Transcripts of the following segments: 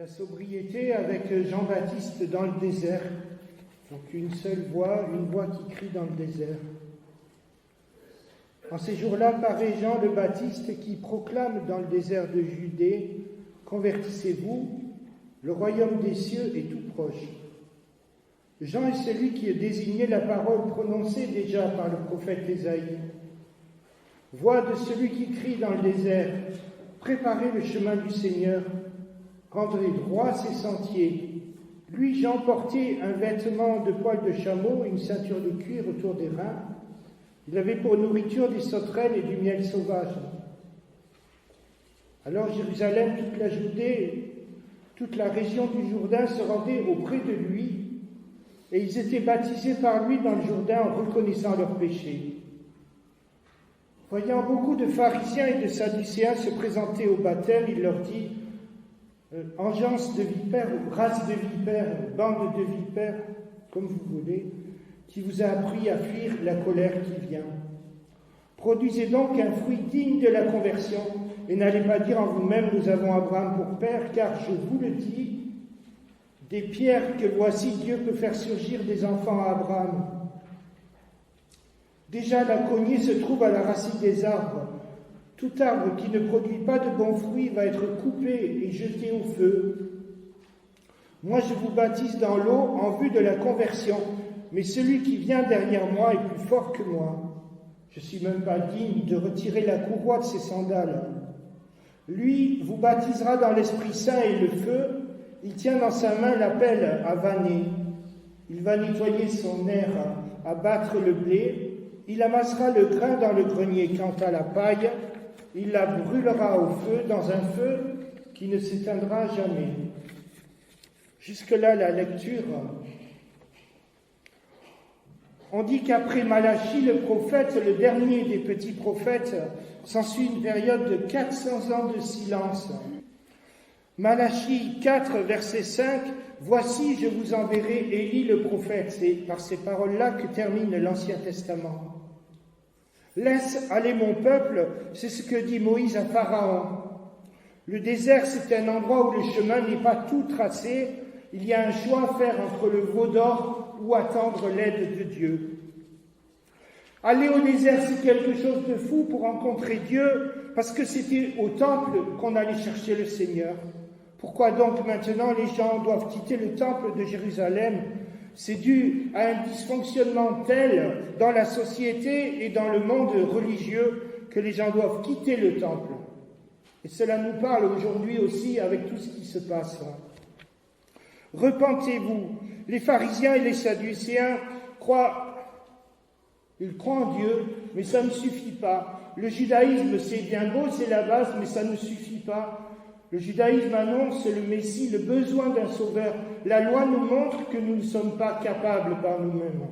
La sobriété avec Jean-Baptiste dans le désert. Donc une seule voix, une voix qui crie dans le désert. En ces jours-là paraît Jean le Baptiste qui proclame dans le désert de Judée « Convertissez-vous, le royaume des cieux est tout proche ». Jean est celui qui a désigné la parole prononcée déjà par le prophète Ésaïe. Voix de celui qui crie dans le désert « Préparez le chemin du Seigneur, rendrez droit ses sentiers ». Lui, Jean, portait un vêtement de poil de chameau et une ceinture de cuir autour des reins. Il avait pour nourriture des sauterelles et du miel sauvage. Alors Jérusalem, toute la Judée, toute la région du Jourdain se rendaient auprès de lui, et ils étaient baptisés par lui dans le Jourdain en reconnaissant leurs péchés. Voyant beaucoup de pharisiens et de sadducéens se présenter au baptême, il leur dit « Engeance de vipères, race de vipères, bande de vipères, comme vous voulez, qui vous a appris à fuir la colère qui vient. Produisez donc un fruit digne de la conversion, et n'allez pas dire en vous-même, nous avons Abraham pour père, car je vous le dis, des pierres que voici, Dieu peut faire surgir des enfants à Abraham. Déjà la cognée se trouve à la racine des arbres. Tout arbre qui ne produit pas de bons fruits va être coupé et jeté au feu. Moi je vous baptise dans l'eau en vue de la conversion, mais celui qui vient derrière moi est plus fort que moi. Je ne suis même pas digne de retirer la courroie de ses sandales. Lui vous baptisera dans l'Esprit Saint et le feu. Il tient dans sa main la pelle à vanner. Il va nettoyer son aire à battre le blé. Il amassera le grain dans le grenier. Quant à la paille, il la brûlera au feu, dans un feu qui ne s'éteindra jamais. Jusque-là, la lecture. On dit qu'après Malachie, le prophète, le dernier des petits prophètes, s'ensuit une période de 400 ans de silence. Malachie 4, verset 5, « Voici, je vous enverrai Élie le prophète ». C'est par ces paroles-là que termine l'Ancien Testament. « Laisse aller mon peuple », c'est ce que dit Moïse à Pharaon. Le désert, c'est un endroit où le chemin n'est pas tout tracé. Il y a un choix à faire entre le veau d'or ou attendre l'aide de Dieu. Aller au désert, c'est quelque chose de fou pour rencontrer Dieu, parce que c'était au temple qu'on allait chercher le Seigneur. Pourquoi donc maintenant les gens doivent quitter le temple de Jérusalem? C'est dû à un dysfonctionnement tel dans la société et dans le monde religieux que les gens doivent quitter le temple. Et cela nous parle aujourd'hui aussi avec tout ce qui se passe. Repentez-vous. Les pharisiens et les sadducéens ils croient en Dieu, mais ça ne suffit pas. Le judaïsme, c'est bien beau, c'est la base, mais ça ne suffit pas. Le judaïsme annonce le Messie, le besoin d'un sauveur. La loi nous montre que nous ne sommes pas capables par nous-mêmes.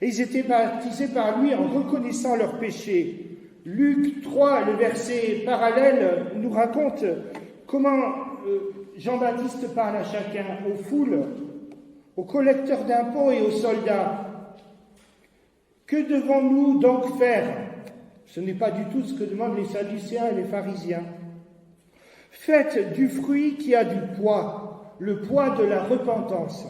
Et ils étaient baptisés par lui en reconnaissant leurs péchés. Luc 3, le verset parallèle, nous raconte comment Jean-Baptiste parle à chacun, aux foules, aux collecteurs d'impôts et aux soldats. Que devons-nous donc faire? Ce n'est pas du tout ce que demandent les sadducéens et les pharisiens. Faites du fruit qui a du poids, le poids de la repentance.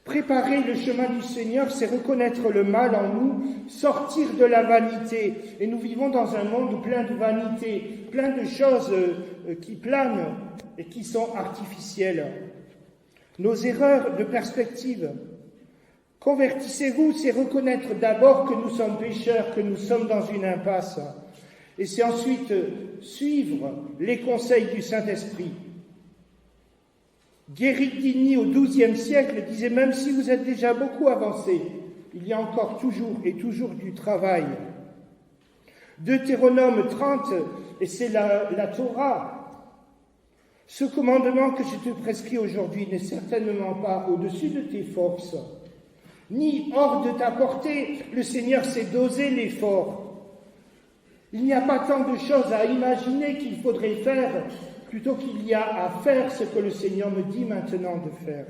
Préparer le chemin du Seigneur, c'est reconnaître le mal en nous, sortir de la vanité. Et nous vivons dans un monde plein de vanité, plein de choses qui planent et qui sont artificielles. Nos erreurs de perspective. Convertissez-vous, c'est reconnaître d'abord que nous sommes pécheurs, que nous sommes dans une impasse. Et c'est ensuite suivre les conseils du Saint-Esprit. Guéridini, au XIIe siècle, disait « Même si vous êtes déjà beaucoup avancé, il y a encore toujours et toujours du travail. » Deutéronome 30, et c'est la Torah. Ce commandement que je te prescris aujourd'hui n'est certainement pas au-dessus de tes forces, ni hors de ta portée. Le Seigneur sait doser l'effort. Il n'y a pas tant de choses à imaginer qu'il faudrait faire, plutôt qu'il y a à faire ce que le Seigneur me dit maintenant de faire.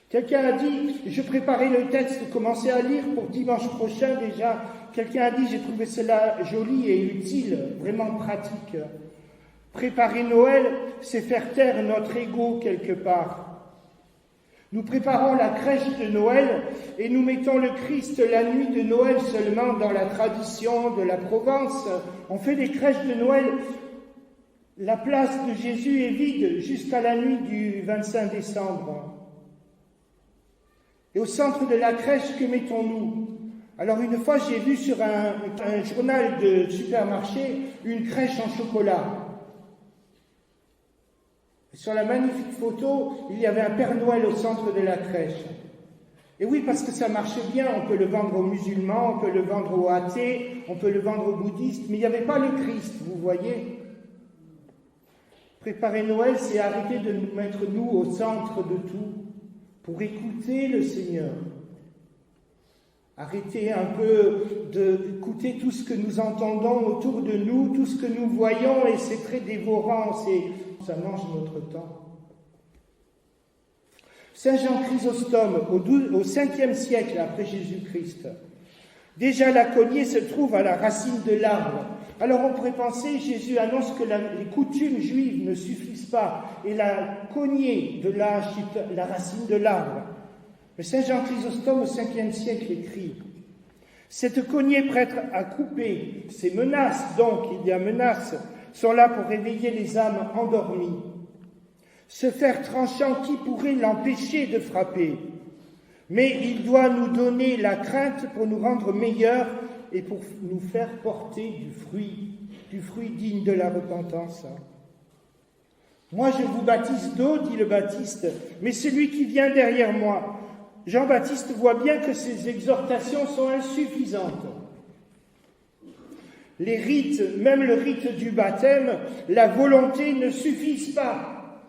Quelqu'un a dit, je préparais le texte, commençais à lire pour dimanche prochain déjà. Quelqu'un a dit, j'ai trouvé cela joli et utile, vraiment pratique. Préparer Noël, c'est faire taire notre ego quelque part. Nous préparons la crèche de Noël et nous mettons le Christ la nuit de Noël seulement dans la tradition de la Provence. On fait des crèches de Noël. La place de Jésus est vide jusqu'à la nuit du 25 décembre. Et au centre de la crèche, que mettons-nous? Alors une fois, j'ai vu sur un journal de supermarché une crèche en chocolat. Et sur la magnifique photo, il y avait un Père Noël au centre de la crèche. Et oui, parce que ça marche bien, on peut le vendre aux musulmans, on peut le vendre aux athées, on peut le vendre aux bouddhistes, mais il n'y avait pas le Christ, vous voyez. Préparer Noël, c'est arrêter de nous mettre, nous, au centre de tout, pour écouter le Seigneur. Arrêter un peu d'écouter tout ce que nous entendons autour de nous, tout ce que nous voyons, et c'est très dévorant, ça mange notre temps. Saint Jean Chrysostome, au 5e siècle après Jésus-Christ, déjà la cognée se trouve à la racine de l'arbre. Alors on pourrait penser, Jésus annonce que les coutumes juives ne suffisent pas, et la cognée de la racine de l'arbre. Mais Saint Jean Chrysostome au 5e siècle écrit « Cette cognée prête à couper, ces menaces, donc il y a menaces, sont là pour réveiller les âmes endormies. Ce fer tranchant, qui pourrait l'empêcher de frapper? Mais il doit nous donner la crainte pour nous rendre meilleurs et pour nous faire porter du fruit digne de la repentance. Moi je vous baptise d'eau, dit le Baptiste, mais celui qui vient derrière moi, Jean-Baptiste voit bien que ces exhortations sont insuffisantes. Les rites, même le rite du baptême, la volonté ne suffisent pas.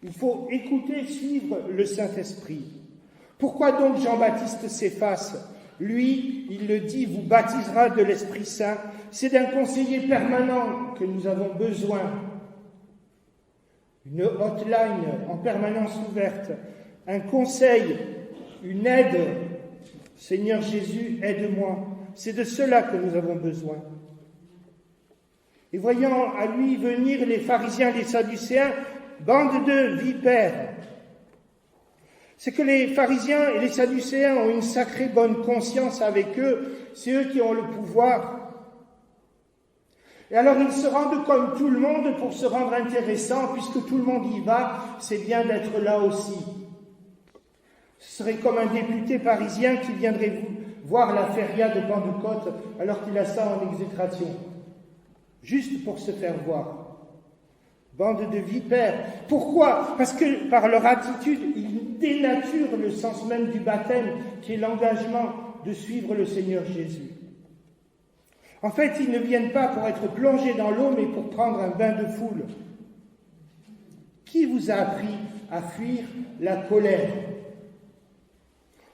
Il faut écouter, suivre le Saint-Esprit. Pourquoi donc Jean-Baptiste s'efface? Lui, il le dit, vous baptisera de l'Esprit Saint. C'est d'un conseiller permanent que nous avons besoin. Une hotline en permanence ouverte, un conseil, une aide. Seigneur Jésus, aide-moi. C'est de cela que nous avons besoin. Et voyant à lui venir les pharisiens et les sadducéens, bande de vipères. C'est que les pharisiens et les sadducéens ont une sacrée bonne conscience avec eux, c'est eux qui ont le pouvoir. Et alors ils se rendent comme tout le monde pour se rendre intéressant, puisque tout le monde y va, c'est bien d'être là aussi. Ce serait comme un député parisien qui viendrait voir la feria de Pentecôte alors qu'il a ça en exécration, juste pour se faire voir. Bande de vipères. Pourquoi? Parce que par leur attitude, ils dénaturent le sens même du baptême, qui est l'engagement de suivre le Seigneur Jésus. En fait, ils ne viennent pas pour être plongés dans l'eau, mais pour prendre un bain de foule. Qui vous a appris à fuir la colère?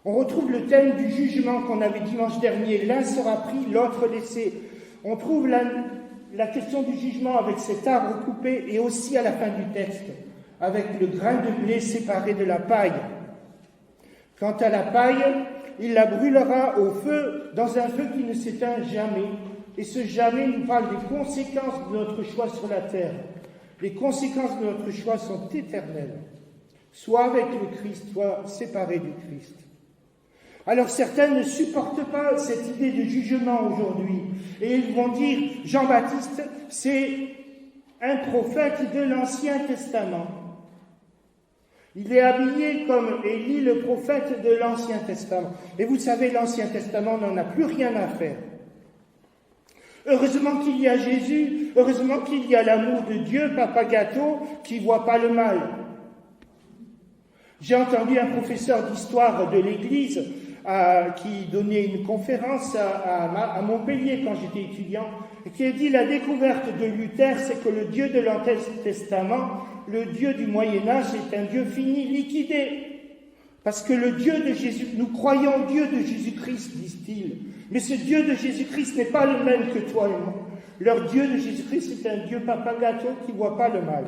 On retrouve le thème du jugement qu'on avait dimanche dernier. L'un sera pris, l'autre laissé. On trouve la question du jugement avec cet arbre coupé et aussi à la fin du texte, avec le grain de blé séparé de la paille. Quant à la paille, il la brûlera au feu, dans un feu qui ne s'éteint jamais. Et ce jamais nous parle des conséquences de notre choix sur la terre. Les conséquences de notre choix sont éternelles, soit avec le Christ, soit séparés du Christ. Alors certains ne supportent pas cette idée de jugement aujourd'hui, et ils vont dire, Jean-Baptiste, c'est un prophète de l'Ancien Testament. Il est habillé comme Élie, le prophète de l'Ancien Testament. Et vous savez, l'Ancien Testament n'en a plus rien à faire. Heureusement qu'il y a Jésus, heureusement qu'il y a l'amour de Dieu, Papa Gâteau, qui ne voit pas le mal. J'ai entendu un professeur d'histoire de l'Église qui donnait une conférence à Montpellier quand j'étais étudiant, et qui a dit la découverte de Luther, c'est que le Dieu de l'Ancien Testament, le Dieu du Moyen-Âge, est un Dieu fini, liquidé. Parce que le Dieu de Jésus, nous croyons au Dieu de Jésus-Christ, disent-ils. Mais ce Dieu de Jésus-Christ n'est pas le même que toi et moi. Leur Dieu de Jésus-Christ est un Dieu papa gâteau qui ne voit pas le mal.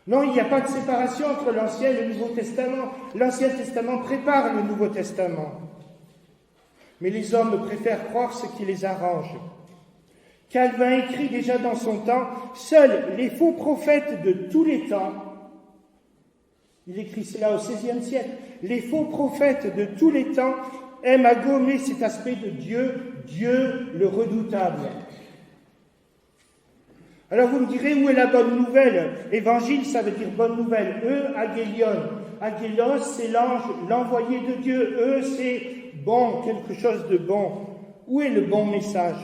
Non, il n'y a pas de séparation entre l'Ancien et le Nouveau Testament. L'Ancien Testament prépare le Nouveau Testament. Mais les hommes préfèrent croire ce qui les arrange. Calvin écrit déjà dans son temps, « Seuls les faux prophètes de tous les temps », il écrit cela au XVIe siècle, « les faux prophètes de tous les temps aiment à gommer cet aspect de Dieu, Dieu le redoutable. » Alors vous me direz, où est la bonne nouvelle? Évangile, ça veut dire bonne nouvelle. Agélion. Agélios, c'est l'ange, l'envoyé de Dieu. C'est bon, quelque chose de bon. Où est le bon message?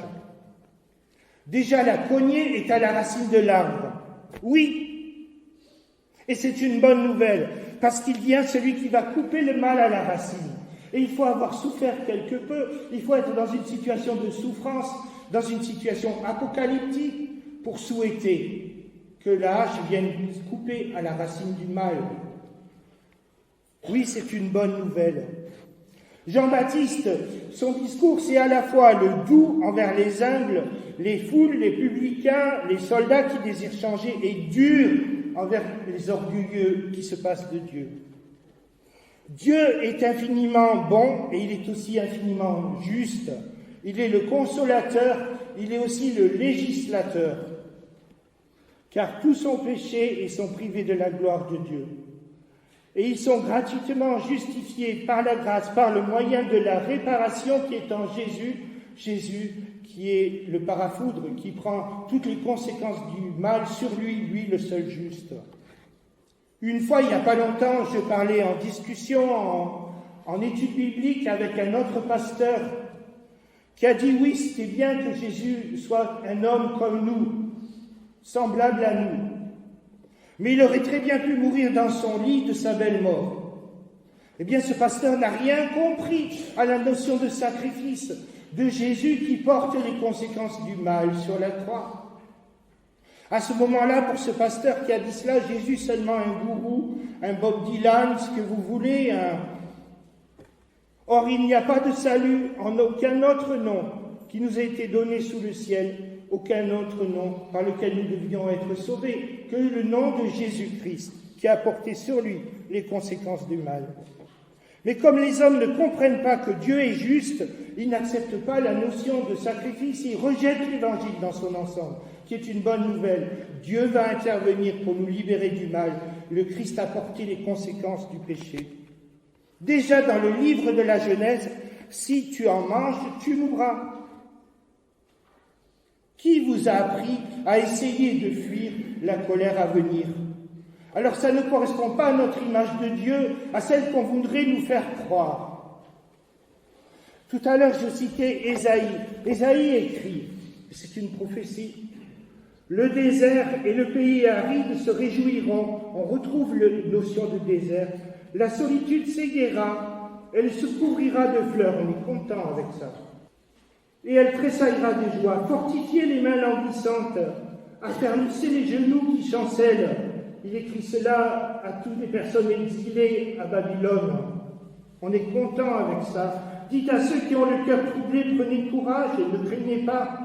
Déjà, la cognée est à la racine de l'arbre. Oui. Et c'est une bonne nouvelle, parce qu'il vient celui qui va couper le mal à la racine. Et il faut avoir souffert quelque peu, il faut être dans une situation de souffrance, dans une situation apocalyptique, pour souhaiter que la hache vienne couper à la racine du mal. Oui, c'est une bonne nouvelle. Jean-Baptiste, son discours, c'est à la fois le doux envers les humbles, les foules, les publicains, les soldats qui désirent changer, et dur envers les orgueilleux qui se passent de Dieu. Dieu est infiniment bon et il est aussi infiniment juste. Il est le consolateur, il est aussi le législateur. Car tous sont péchés et sont privés de la gloire de Dieu. Et ils sont gratuitement justifiés par la grâce, par le moyen de la réparation qui est en Jésus, Jésus qui est le parafoudre, qui prend toutes les conséquences du mal sur lui, lui le seul juste. Une fois, il n'y a pas longtemps, je parlais en discussion, en étude biblique avec un autre pasteur qui a dit oui, c'était bien que Jésus soit un homme comme nous, semblable à nous. Mais il aurait très bien pu mourir dans son lit de sa belle mort. Eh bien, ce pasteur n'a rien compris à la notion de sacrifice de Jésus qui porte les conséquences du mal sur la croix. À ce moment-là, pour ce pasteur qui a dit cela, Jésus seulement un gourou, un Bob Dylan, ce que vous voulez. Or, il n'y a pas de salut en aucun autre nom qui nous a été donné sous le ciel, aucun autre nom par lequel nous devions être sauvés, que le nom de Jésus-Christ, qui a porté sur lui les conséquences du mal. Mais comme les hommes ne comprennent pas que Dieu est juste, ils n'acceptent pas la notion de sacrifice, ils rejettent l'Évangile dans son ensemble, qui est une bonne nouvelle. Dieu va intervenir pour nous libérer du mal. Le Christ a porté les conséquences du péché. Déjà dans le livre de la Genèse, si tu en manges, tu mourras. Qui vous a appris à essayer de fuir la colère à venir? Alors ça ne correspond pas à notre image de Dieu, à celle qu'on voudrait nous faire croire. Tout à l'heure, je citais Ésaïe. Ésaïe écrit, c'est une prophétie, « Le désert et le pays aride se réjouiront ». On retrouve la notion de désert. « La solitude s'égaiera, elle se couvrira de fleurs ». On est content avec ça. Et elle tressaillera de joie. Fortifiez les mains languissantes, affermissez les genoux qui chancellent. Il écrit cela à toutes les personnes exilées à Babylone. On est content avec ça. Dites à ceux qui ont le cœur troublé, prenez courage et ne craignez pas.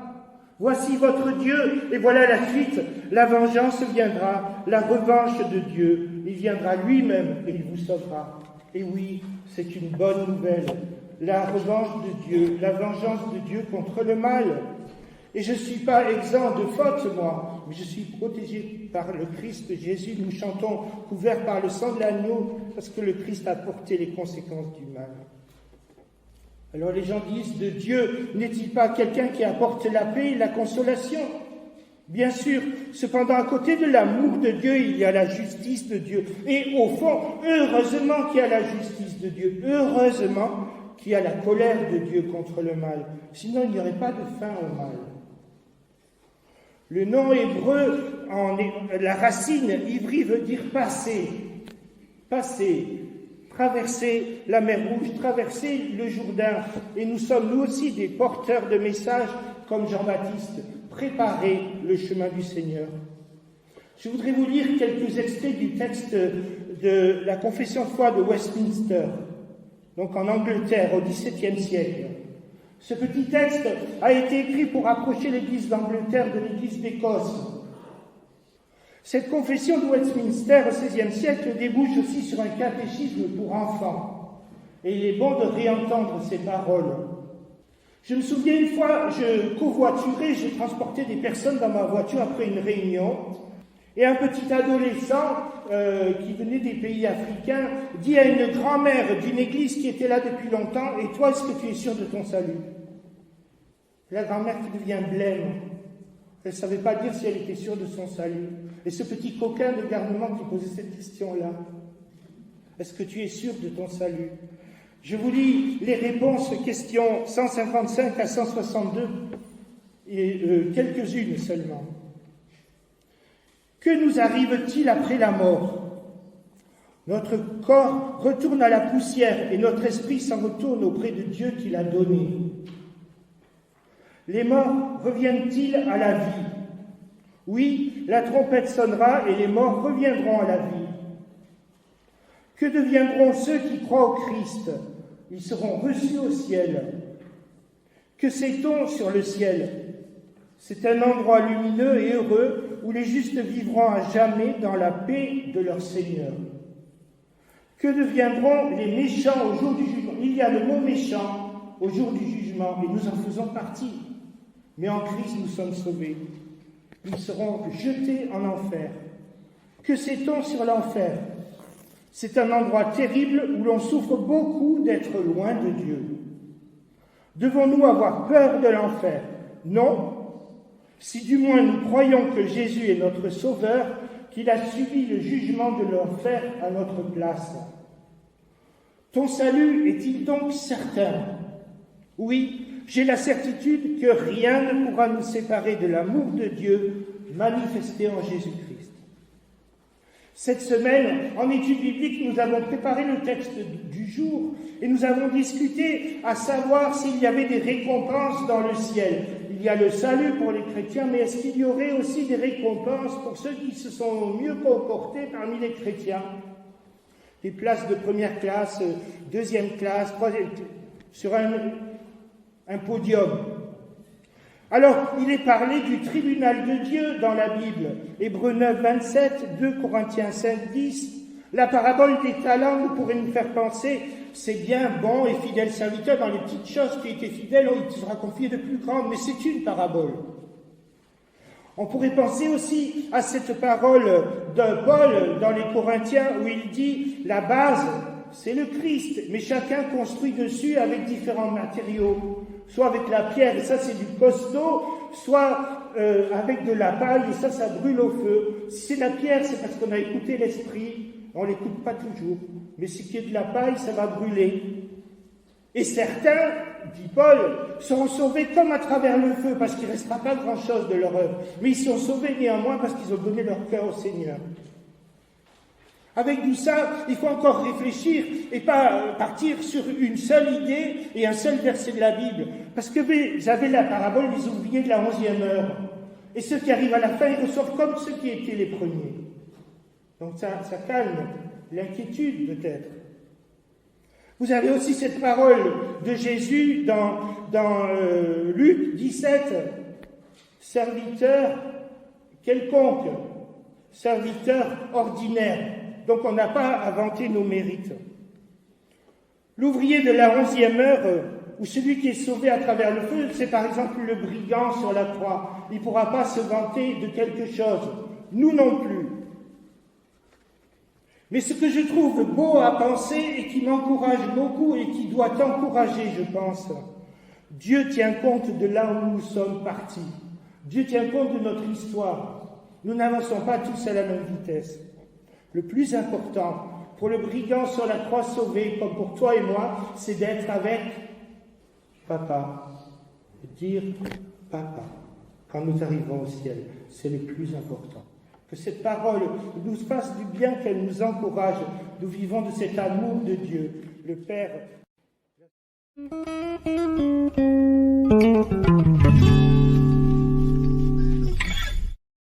Voici votre Dieu, et voilà la suite. La vengeance viendra, la revanche de Dieu. Il viendra lui-même et il vous sauvera. Et oui, c'est une bonne nouvelle. La revanche de Dieu, la vengeance de Dieu contre le mal. Et je ne suis pas exempt de faute, moi, mais je suis protégé par le Christ Jésus. Nous chantons couverts par le sang de l'agneau, parce que le Christ a porté les conséquences du mal. Alors les gens disent de Dieu, n'est-il pas quelqu'un qui apporte la paix et la consolation? Bien sûr, cependant, à côté de l'amour de Dieu, il y a la justice de Dieu. Et au fond, heureusement qu'il y a la justice de Dieu, heureusement qu'il y a la colère de Dieu contre le mal. Sinon, il n'y aurait pas de fin au mal. Le nom hébreu, la racine ivri veut dire passer. Passer, traverser la mer Rouge, traverser le Jourdain. Et nous sommes nous aussi des porteurs de messages comme Jean-Baptiste, préparer le chemin du Seigneur. Je voudrais vous lire quelques extraits du texte de la Confession de foi de Westminster, donc en Angleterre, au XVIIe siècle. Ce petit texte a été écrit pour rapprocher l'Église d'Angleterre de l'Église d'Écosse. Cette confession de Westminster au XVIe siècle débouche aussi sur un catéchisme pour enfants. Et il est bon de réentendre ces paroles. Je me souviens une fois, je covoiturais, je transportais des personnes dans ma voiture après une réunion, et un petit adolescent qui venait des pays africains dit à une grand-mère d'une église qui était là depuis longtemps, « Et toi, est-ce que tu es sûr de ton salut ?» La grand-mère qui devient blême. Elle ne savait pas dire si elle était sûre de son salut. Et ce petit coquin de garnement qui posait cette question-là, « Est-ce que tu es sûr de ton salut ?» Je vous lis les réponses, questions 155 à 162, et quelques-unes seulement. Que nous arrive-t-il après la mort? Notre corps retourne à la poussière et notre esprit s'en retourne auprès de Dieu qui l'a donné. Les morts reviennent-ils à la vie? Oui, la trompette sonnera et les morts reviendront à la vie. Que deviendront ceux qui croient au Christ? Ils seront reçus au ciel. Que sait-on sur le ciel? C'est un endroit lumineux et heureux où les justes vivront à jamais dans la paix de leur Seigneur. Que deviendront les méchants au jour du jugement? Il y a le mot méchant au jour du jugement et nous en faisons partie. Mais en Christ, nous sommes sauvés. Ils seront jetés en enfer. Que sait-on sur l'enfer? C'est un endroit terrible où l'on souffre beaucoup d'être loin de Dieu. Devons-nous avoir peur de l'enfer? Non. Si du moins nous croyons que Jésus est notre Sauveur, qu'il a subi le jugement de l'enfer à notre place. Ton salut est-il donc certain? Oui, j'ai la certitude que rien ne pourra nous séparer de l'amour de Dieu manifesté en Jésus-Christ. Cette semaine, en étude biblique, nous avons préparé le texte du jour et nous avons discuté à savoir s'il y avait des récompenses dans le ciel. Il y a le salut pour les chrétiens, mais est-ce qu'il y aurait aussi des récompenses pour ceux qui se sont mieux comportés parmi les chrétiens? Des places de première classe, deuxième classe, troisième, sur un podium. Alors, il est parlé du tribunal de Dieu dans la Bible. Hébreux 9, 27, 2 Corinthiens 5, 10. La parabole des talents nous pourrait nous faire penser, c'est bien, bon et fidèle serviteur, dans les petites choses qui étaient fidèles, il te sera confié de plus grandes, mais c'est une parabole. On pourrait penser aussi à cette parole de Paul dans les Corinthiens où il dit, la base, c'est le Christ, mais chacun construit dessus avec différents matériaux. Soit avec la pierre, et ça c'est du costaud, soit avec de la paille, et ça brûle au feu. Si c'est la pierre, c'est parce qu'on a écouté l'esprit, on ne l'écoute pas toujours. Mais si c'est de la paille, ça va brûler. Et certains, dit Paul, seront sauvés comme à travers le feu, parce qu'il ne restera pas grand-chose de leur œuvre. Mais ils sont sauvés néanmoins parce qu'ils ont donné leur cœur au Seigneur. Avec tout ça, il faut encore réfléchir et pas partir sur une seule idée et un seul verset de la Bible. Parce que j'avais la parabole des ouvriers de la 11e heure. Et ceux qui arrivent à la fin, ils ressortent comme ceux qui étaient les premiers. Donc ça calme l'inquiétude peut-être. Vous avez aussi cette parole de Jésus dans Luc 17. Serviteur quelconque, serviteur ordinaire. Donc on n'a pas inventé nos mérites. L'ouvrier de la 11e heure, ou celui qui est sauvé à travers le feu, c'est par exemple le brigand sur la croix. Il ne pourra pas se vanter de quelque chose. Nous non plus. Mais ce que je trouve beau à penser et qui m'encourage beaucoup et qui doit t'encourager, je pense, Dieu tient compte de là où nous sommes partis. Dieu tient compte de notre histoire. Nous n'avançons pas tous à la même vitesse. Le plus important pour le brigand sur la croix sauvé, comme pour toi et moi, c'est d'être avec Papa. Dire Papa quand nous arrivons au ciel. C'est le plus important. Que cette parole nous fasse du bien, qu'elle nous encourage. Nous vivons de cet amour de Dieu, le Père.